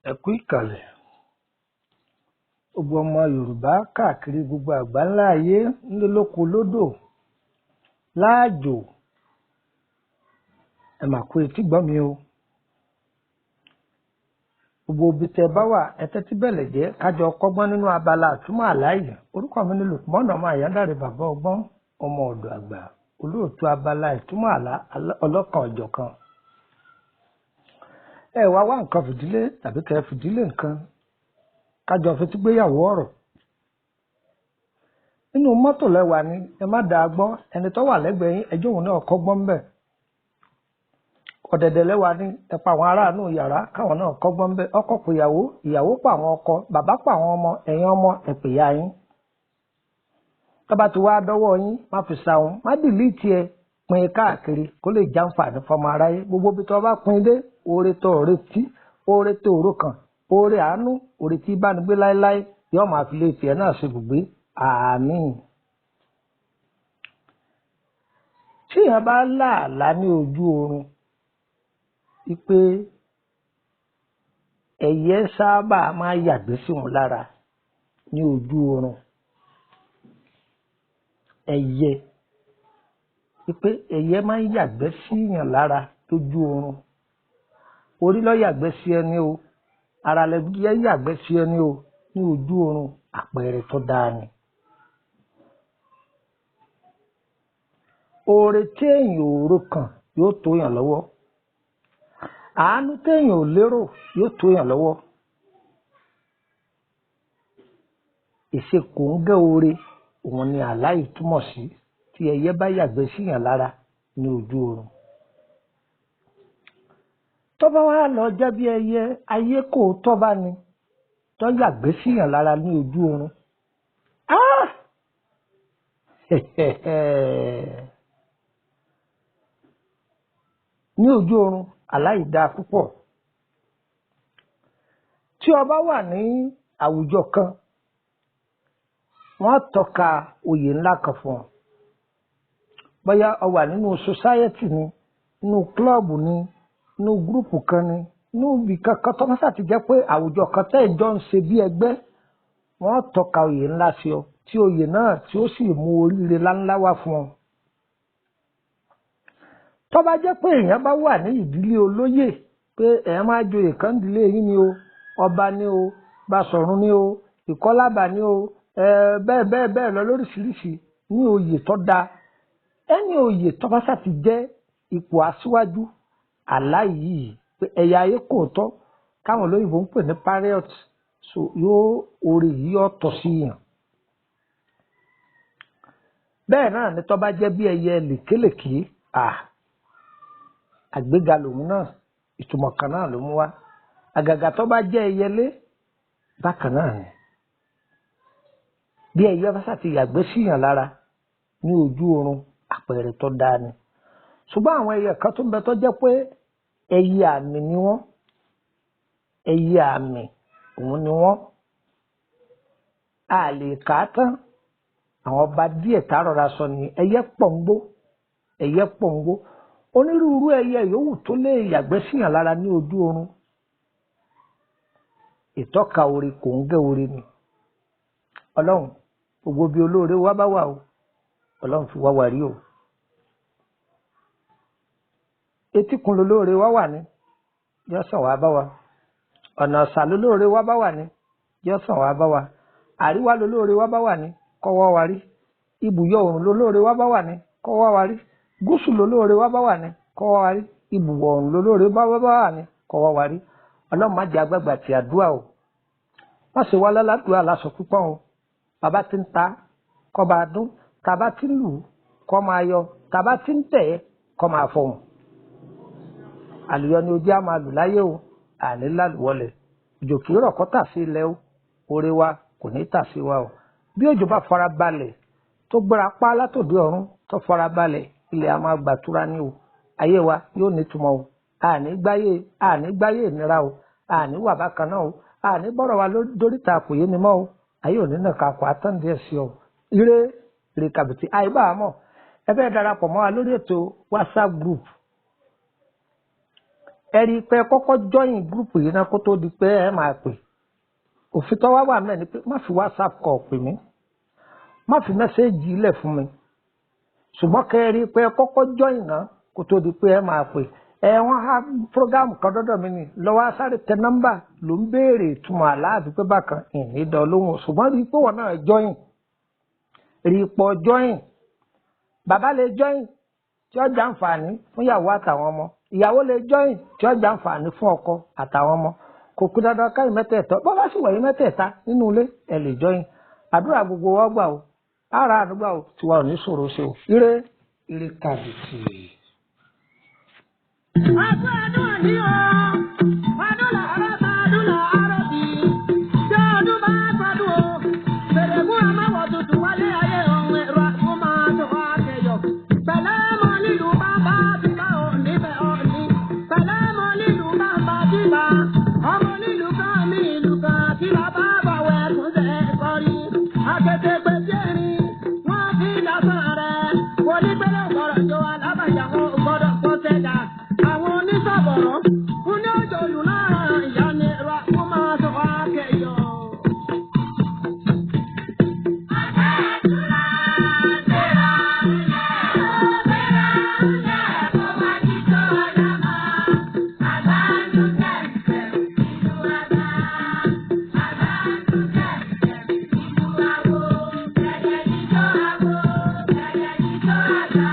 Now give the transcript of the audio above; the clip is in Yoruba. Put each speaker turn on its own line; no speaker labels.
Ẹ kú ìkàlẹ̀ gbogbo ọmọ Yorùbá káàkiri gbogbo àgbáńlá ayé nílé lóko lódò láàjò ẹ mà kú etí gbọ́ mi o. Gbogbo ibi tẹ́ bá wà ẹ tẹ́tí bẹ̀lẹ̀ jẹ́ kájọ kọ́gbọ́n nínú abala àtúmọ̀ àláyé. Orúkọ mi ni Lùpọ̀nà ọmọ Àyándàrè bàbá ọgbọ́n ọmọ ọ̀dọ̀ àgbà olóòtú abala ìtumọ̀ àlá ọlọ́kan ọ̀jọ̀kan. Ẹ wá nǹkan fìdílé tàbí kẹ́ fìdílé nǹkan kájọ fetí gbéyàwó ọ̀rọ̀. Nínú mọ́tò lẹ́wà ni ẹ má dàá gbọ́, ẹni tó wà lẹ́gbẹ̀ẹ́ yín ẹjọ́ òun náà kọ́gbọ́n bẹ̀. Ọ̀dẹ̀dẹ̀ lẹ́wà ni ẹ pa àwọn aráàlú yàrá káwọn náà kọ́gbọ́n bẹ̀. Ọkọ pè ìyàwó, ìyàwó pa àwọn ọkọ, bàbá pa àwọn ọmọ, ẹ̀yin ọmọ ẹ pè ya yín. Tọ́ba ti wá dọ́wọ́ yín má fi sahun, má dìlítì ẹ pín káàkiri kó lè jàǹfààní fọmọ aráyé. Gbogbo ibi tó bá pín dé oore tó retí, oore tó rò kàn, oore àánú, oore tí bá ní gbé láéláé yóò máa fi lè tiẹ̀ náà ṣe gbùgbé. Àmín. Tí èèyàn bá láàlá ní ojú oorun wípé ẹyẹ sábà máa yàgbé sí wọn lára ní ojú oorun, ẹyẹ wípé ẹyẹ máa ń yàgbé sí yàn lára lójú oorun, orí ló yàgbé sí ẹni o, ara lẹyẹ yàgbé sí ẹni o ní ojú oorun, àpẹẹrẹ tó dáa ni. Oore téèyàn ò rò kàn yóò tó yàn lọ́wọ́, àánú téèyàn ò lérò yóò tó yàn lọ́wọ́. Ìṣekòńgẹ́ oore òun ni àlá yìí túmọ̀ sí tí ẹyẹ bá yàgbé síyàn lára ní ojú oorun. Tó bá wá lọ jẹ́ bí ẹyẹ ayé kò tọ́ bá ní tó yàgbé síyàn lára ní ojú oorun. Ní ojú oorun àlá yìí dáa púpọ̀. Tí o bá wà ní àwùjọ kan wọ́n tọ́ka oyè ńlá kan fún ọ. Bóyá o wà nínú society ni, nínú club ni, nínú gúrùpù kan ni, nínú ibì kankan tó bá ṣàti jẹ́ pé àwùjọ kan tẹ́ ìjọ ń ṣe bí ẹgbẹ́, wọ́n tọ́ka oyè ńlá sí ọ tí oyè náà tí ó sì mú oríire láńlá wá fún ọ. Tó bá jẹ́ pé èèyàn bá wà ní ìdílé olóyè pé èèyàn máa joyè kan ìdílé yín ni o, ọba ni o, Basọ̀run ni o, Ìkọ́lábà ni o, bẹ́ẹ̀ lọ lóríṣiríṣi ní oyè tó dáa. Ẹni oyè tó bá ṣàti jẹ́ ipò aṣíwájú àlá yìí pé ẹ̀yà ayé kò tọ́ káwọn olóyìnbó ń pè ní patriot, so yóò oore yìí yóò tọ́ sí yàn. Bẹ́ẹ̀ náà ni tó bá jẹ́ bí ẹyẹ lèkélèké, àgbéga lòun náà, ìtumọ̀ kan náà ló mú wá. Àgàgà tó bá jẹ́ ẹyẹlé bákan náà ni. Bí ẹyẹ bá ṣàti yàgbé síyàn lára ní ojú oorun, àpẹẹrẹ tó dáa ni. Ṣùgbọ́n àwọn ẹyẹ kan tó ń bẹ tó jẹ́ pé ẹyẹ àmì ni wọ́n, ẹyẹ àmì òun ni wọ́n. A lè kà á tán, àwọn ọba díẹ̀ tá rọra sọ ni ẹyẹ pọ̀ngbó, ẹyẹ pọ̀ngbó. Onírúurú ẹyẹ yòówù tó lè yàgbé síyàn lára ní ojú oorun, ìtọ́ka oore kò ń gẹ́ oore ni. Ọlọ́run gbogbo bí olóore wá bá wà o, Ọlọ́run fi wá wà rí o. Etíkun lolóore wá wà ní, yóò sàn wá bá wa. Ọ̀nà ọ̀sà lolóore wá bá wà ní, yóò sàn wá bá wa. Àríwá lolóore wá bá wà ní, kó wá wa rí. Ibùyọ oòrùn lolóore wá bá wà ní, kó wá wa rí. Gúúsù lolóore wá bá wà ní, kó wá wa rí. Ibùwọ̀ oòrùn lolóore bá wà ní, kó wá wa rí. Ọlọ́run má jẹ́ agbágbà ti àdúrà o. Má ṣe wá láládùúrà lásọ púpọ̀ o. Bàbá ti ń ta kó máa dún, tàbá ti ń lù kó máa yọ, tàbá ti ń tẹ̀ kó máa fọhùn. Àlùyọ ni ojú á máa lù láyé o, àní lálùwọlẹ̀. Òjò kì í rọ̀ kó tà sí ilẹ̀ o, oore wa kò ní tà sí wa o. Bí òjò bá fara balẹ̀ tó gbéra pa látòdì ọ̀run tó fara balẹ̀, ilẹ̀ á máa gbàtúrà ní o. Ayé wa yóò nítumọ̀ o. Àní gbáyé ìnira o, àní wà bákan náà o, àní bọ́rọ̀ wa dóríta àpòyé ni mọ́ o. Ayé òní náà kà kó àtàndí ẹ̀ sí ọ. Ire kàbìtì àìbá àmọ́ ẹ fẹ́ darapọ̀ mọ́ wa lórí ètò WhatsApp group. ẹ rí i pé kọ́kọ́ join gúrùpù yìí náà kó tó di pé ẹ máa pè. òfin tó wá wà mẹ́rin ni pé má fi WhatsApp call pè mí, má fi mẹ́sẹ́ẹ̀jì ilẹ̀ fún mi, ṣùgbọ́n kẹ́ ẹ rí i pé kọ́kọ́ join náà kó tó di pé ẹ máa pè. Wọ́n á program kan dọ́dọ̀ mi ni lọ́wọ́ sáré tẹ nọ́mbà ló ń béèrè ìtumọ̀ àlá àti pé bákan ìní dán lóhùn, ṣùgbọ́n rí i pé wọ́n náà join, rí i pọ̀ join. Bàbá lè join tí ó jàǹfààní fún ìyàwó àtàwọn ọmọ, ìyàwó lè join tí ó jàǹfààní fún ọkọ àtàwọn ọmọ. Kò kú dandan káyìn mẹ́tẹ̀ẹ̀tọ́, bọ́ bá sì wọ̀nyí mẹ́tẹ̀ẹ̀ta nínú ilé ẹ lè join. Àdúrà gbogbo wa gbà o, ara àdúgbà o, tiwa ò ní ṣòro ṣe o. Ire ire kàbìtì.
Ọdún àní o, ọdún làárọ̀ bá ọdún làárọ̀ bí. Ṣé ọdún bá gbọdún o? Fèrègún amáwọ̀ tuntun wálé ayé ohun ẹ̀rọ àti máa tó wá kẹyọ̀. Pẹ̀lẹ́ mọ nílùú bàbá ti bá ò níbẹ̀ òní. Pẹ̀lẹ́ mọ nílùú bàbá ti bá. Ọmọ nílùú kan ní ìlú kan tí bàbá bàwẹ̀ tún ṣe kọrí. Akété pé jẹ́rìí, wọ́n fi lásán rẹ̀. Onígbélé gbọ́dọ̀ jó alábàjá wọn gbọ́dọ̀ kó sẹ́dá. Àwọn onísọ̀bọ̀rọ̀ fún ní òjò lù náà ìyá ni ra kó máa tó wá kẹyọ. Àgbà